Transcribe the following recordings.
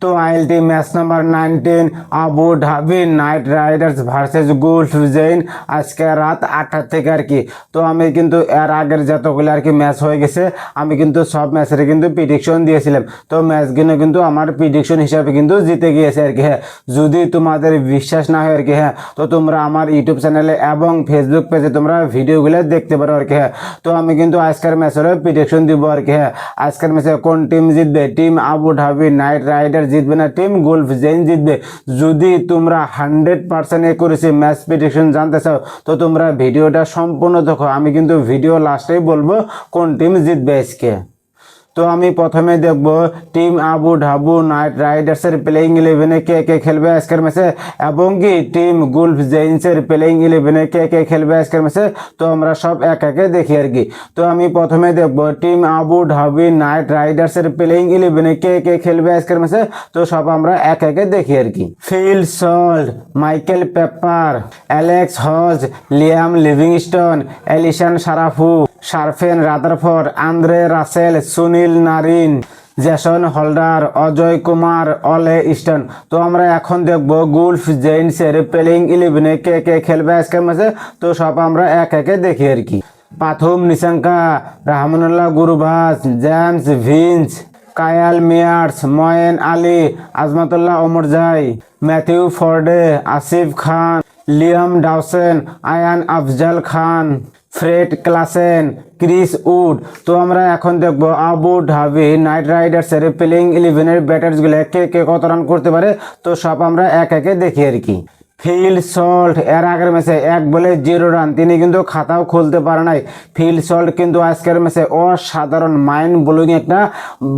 তো ILT match number 19 Abu Dhabi Knight Riders versus Gulf Giants আজকে রাত 8টা থেকে আর কি। তো আমি কিন্তু এর আগের যতগুলো আর কি ম্যাচ হয়ে গেছে আমি কিন্তু সব ম্যাচের কিন্তু প্রেডিকশন দিয়েছিলাম। তো ম্যাচগুলো কিন্তু আমার প্রেডিকশন হিসাবে কিন্তু জিতে গিয়েছে আর কি। হ্যাঁ, যদি তোমাদের বিশ্বাস না হয় আর কি, হ্যাঁ, তো তোমরা আমার ইউটিউব চ্যানেলে এবং ফেসবুক পেজে তোমরা ভিডিওগুলো দেখতে পারো আর কি। হ্যাঁ, তো আমি কিন্তু আজকের ম্যাচের প্রেডিকশন দিব আর কি। হ্যাঁ, আজকের ম্যাচে কোন টিম জিতবে, team Abu Dhabi knight rider জিতবে না টিম গুলফজেইন জিতবে। যদি তোমরা 100% একুরেসি ম্যাচ প্রেডিকশন জানতে চাও তো তোমরা ভিডিওটা সম্পূর্ণ দেখো। আমি কিন্তু ভিডিও লাস্টেই বলবো কোন টিম জিতবে আজকে। তো আমি প্রথমে দেখব টিম আবু ধাবি নাইট রাইডার্সের প্লেইং 11-এ কে কে খেলবে আজকের ম্যাচে এবং কি টিম গুলফজেইনসের প্লেইং 11-এ কে কে খেলবে আজকের ম্যাচে। তো আমরা সব এক একে দেখি আর কি। তো আমি প্রথমে দেখব টিম আবু ধাবি নাইট রাইডার্সের প্লেইং 11-এ কে কে খেলবে আজকের ম্যাচে। তো সব আমরা এক একে দেখি আর কি। Phil Salt, Michael Pepper, Alex Hodge, Liam Livingstone, Alishan Sharafu, Sherfane Rutherford, Andre Russell, Sunil Narine, Jason Holder, Ajay Kumar, Olly Stone. তো আমরা এখন দেখব গুলফজেইনসের প্লেইং 11-এ কে কে খেলবে আজকের ম্যাচে। তো সব আমরা এক একে দেখি আর কি। Pathum Nissanka, Rahmanullah Gurbaz, James Vince, Kyle Mayers, Moeen Ali, Azmatullah Omarzai, Matthew Forde, Asif Khan, Liam Dawson, Ayaan Afzal Khan, Fred Klaasen, Chris Wood. তো আমরা এখন দেখব আবু ধাবি নাইট রাইডার্সের প্লেইং 11-এর ব্যাটার্সগুলো কে কে কত রান করতে পারে। তো সব আমরা এক একে দেখি আর কি। ফিল সল্ট এর আগের ম্যাচে 1 বলে 0 রান, তিনি কিন্তু খাতাও খুলতে পারে নাই। ফিল সল্ট কিন্তু আজকের ম্যাচে অসাধারণ মাইন্ড ব্লোয়িং একটা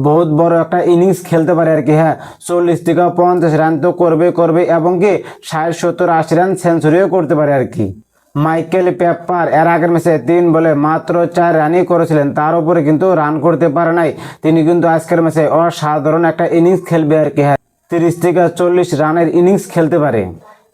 বহুত বড় একটা ইনিংস খেলতে পারে আর কি। হ্যাঁ, 40 থেকে 50 রান তো করবে এবং কি 60, 70, 80 রান সেঞ্চুরিও করতে পারে আর কি। মাইকেল পেপার এর আগের ম্যাচে 3 বলে মাত্র 4 রানই করেছিলেন, তার উপরে কিন্তু রান করতে পারে নাই। তিনি কিন্তু আজকের ম্যাচে অসাধারণ একটা ইনিংস খেলবে আর কি। হ্যাঁ, 30 থেকে 40 রানের ইনিংস খেলতে পারে।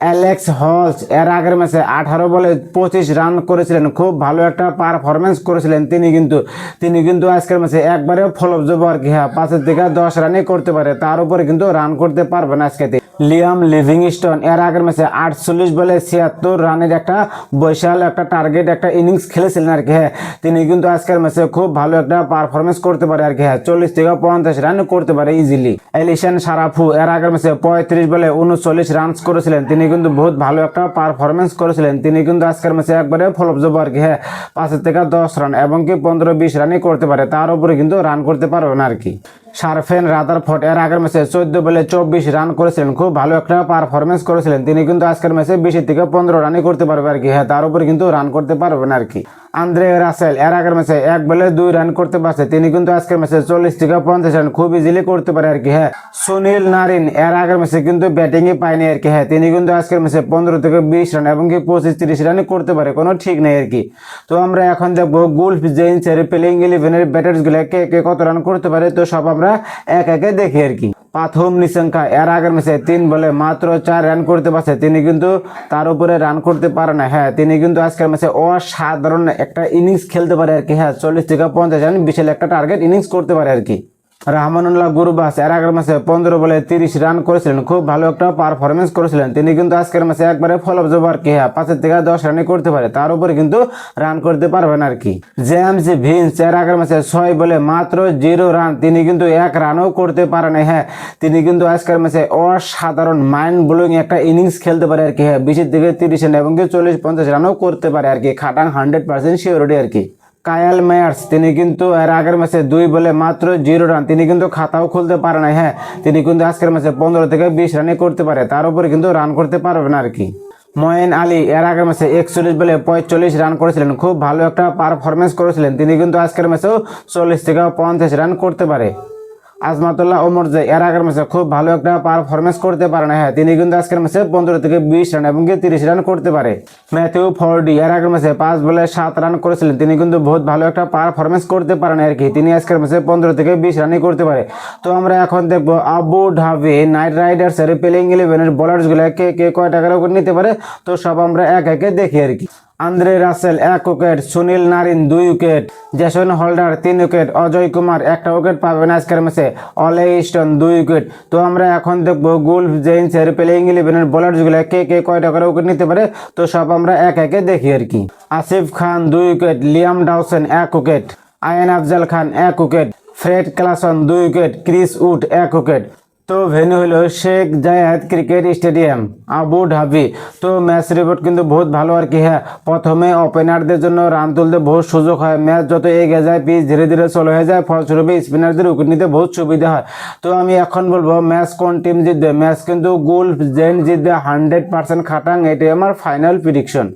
অ্যালেক্স হজ এর আগের ম্যাচে 18 বলে 25 রান করেছিলেন, খুব ভালো একটা পারফরমেন্স করেছিলেন তিনি কিন্তু আজকের ম্যাচে একবারে ফলপ যাবো আর কি। হ্যাঁ, 5 থেকে 10 রানই করতে পারে, তার উপরে কিন্তু রান করতে পারবে না আজকে। লিয়াম লিভিংস্টন এর আগের ম্যাচে 48 বলে 76 রানের একটা বৈশাল একটা টার্গেট একটা ইনিংস খেলেছিলেন আর কি। হ্যাঁ, তিনি কিন্তু আজকের ম্যাচে খুব ভালো একটা পারফরমেন্স করতে পারে আর কি। হ্যাঁ, 40 থেকে 50 রান করতে পারে ইজিলি। এলিশান সারাফু এর আগের ম্যাচে 35 বলে 39 রান করেছিলেন, তিনি কিন্তু বহুত ভালো একটা পারফরমেন্স করেছিলেন। তিনি কিন্তু আজকের ম্যাচে একবারে ফলপ যাবো আর কি। হ্যাঁ, 5 থেকে 10 রান এবং কি 15-20 রানই করতে পারে, তার উপরে কিন্তু রান করতে পারবে না আর কি। শারফেন রাদারফোর্ড এর আগের ম্যাচে 14 বলে 24 রান করেছিলেন, খুব ভালো একটা পারফরমেন্স করেছিলেন। তিনি কিন্তু আজকের ম্যাচে 20 থেকে 15 রানই করতে পারবে আর কি। হ্যাঁ, তার উপরে কিন্তু রান করতে পারবে না আর কি। আন্দ্রে রাসেল এর আগের ম্যাচে 1 বলে 2 রান করতে পারছে, তিনি কিন্তু আজকের ম্যাচে 40 থেকে 50 রান খুব ইজিলি করতে পারে আর কি। হ্যাঁ, সুনীল নারিন এর আগের ম্যাচে কিন্তু ব্যাটিংই পায়নি আর কি। হ্যাঁ, তিনি কিন্তু আজকের ম্যাচে 15 থেকে 20 রান এবং কি 25-30 রানই করতে পারে, কোনো ঠিক নেই আর কি। তো আমরা এখন দেখবো গুলফজেইনসের প্লেইং 11-এর ব্যাটার্সগুলো কে কে কত রান করতে পারে। তো সব আমরা এক একে দেখি আর কি। পাথুম নিশাঙ্কা এর আগের ম্যাচে 3 বলে মাত্র 4 রান করতে পারছে, তিনি কিন্তু তার উপরে রান করতে পারে না। হ্যাঁ, তিনি কিন্তু আজকের ম্যাচে অসাধারণ একটা ইনিংস খেলতে পারে আর কি। হ্যাঁ, 40 থেকে 50 রান বিশাল একটা টার্গেট ইনিংস করতে পারে আর কি। রহমানুল্লাহ গুরবাজ এর আগের ম্যাচে 15 বলে 30 রান করেছিলেন, খুব ভালো একটা পারফরমেন্স করেছিলেন। তিনি কিন্তু আজকের ম্যাচে একবারে ফলপ যাবো আর কি। হ্যাঁ, 5 থেকে 10 রানই করতে পারে, তার উপরে কিন্তু রান করতে পারবেন আর কি। জেমস ভিন্স এর আগের ম্যাচে 6 বলে মাত্র 0 রান, তিনি কিন্তু 1 রানও করতে পারে না। হ্যাঁ, তিনি কিন্তু আজকের ম্যাচে অসাধারণ মাইন্ড ব্লোয়িং একটা ইনিংস খেলতে পারে আর কি। হ্যাঁ, 20 থেকে 30 রান এবং কি 40-50 রানও করতে পারে আর কি, খাটাং 100% সিওরিটি আর কি। কায়াল মিয়ার্স তিনি কিন্তু এর আগের ম্যাচে 2 বলে মাত্র 0 রান, তিনি কিন্তু খাতাও খুলতে পারে না। হ্যাঁ, তিনি কিন্তু আজকের ম্যাচে 15 থেকে 20 রানই করতে পারে, তার উপরে কিন্তু রান করতে পারবে না আর কি। ময়েন আলী এর আগের ম্যাচে 41 বলে 45 রান করেছিলেন, খুব ভালো একটা পারফরমেন্স করেছিলেন। তিনি কিন্তু আজকের ম্যাচেও 40 থেকে 50 রান করতে পারে। আজমাতুল্লাহ ওমরজাই এর আগের ম্যাচে খুব ভালো একটা পারফরমেন্স করতে পারে না। হ্যাঁ, তিনি কিন্তু আজকের ম্যাচে 15 থেকে 20 রান এবং 30 রান করতে পারে। ম্যাথিউ ফোর্ডি এর আগের ম্যাচে 5 বলে 7 রান করেছিলেন, তিনি কিন্তু বহুত ভালো একটা পারফরমেন্স করতে পারে না আর কি। তিনি আজকের ম্যাচে 15 থেকে 20 রানই করতে পারে। তো আমরা এখন দেখবো আবু ধাবি নাইট রাইডার্সের প্লেইং 11-এর বোলার্সগুলো কে কে কয় টাকার উপর নিতে পারে। তো সব আমরা এক একে দেখি আর কি। Andre Russell 1 wicket, Sunil Narine 2 wicket, Jason Holder 3 wicket, Ajay Kumar 1টা উইকেট পাবেন আজকের ম্যাচে, অলে স্টোন 2 উইকেট। তো আমরা এখন দেখবো গুলফ জেইন্সের প্লেইং 11-এর বোলারগুলো কে কে কয়টা করে উইকেট নিতে পারে। তো সব আমরা এক একে দেখি আর কি। Asif Khan 2 wicket, Liam Dawson 1 wicket, Ayaan Afzal Khan 1 wicket, Fred Klaasen 2 wicket, Chris Wood 1 wicket. তো ভেন্যু হলো Sheikh Zayed cricket stadium, Abu Dhabi. তো ম্যাচ রিপোর্ট কিন্তু বহুত ভালো আর কি। হ্যাঁ, প্রথমে ওপেনারদের জন্য রান তুলতে বহুত সুযোগ হয়, ম্যাচ যত এগিয়ে যায় পিচ ধীরে ধীরে স্লো হয়ে যায়, ফলস্বরূপে স্পিনারদের উইকেট নিতে বহুত সুবিধা হয়। তো আমি এখন বলবো ম্যাচ কোন টিম জিতবে। ম্যাচ কিন্তু গুলফ জেইন্স জিতবে 100% খাটাং, এটাই আমার ফাইনাল প্রেডিকশন।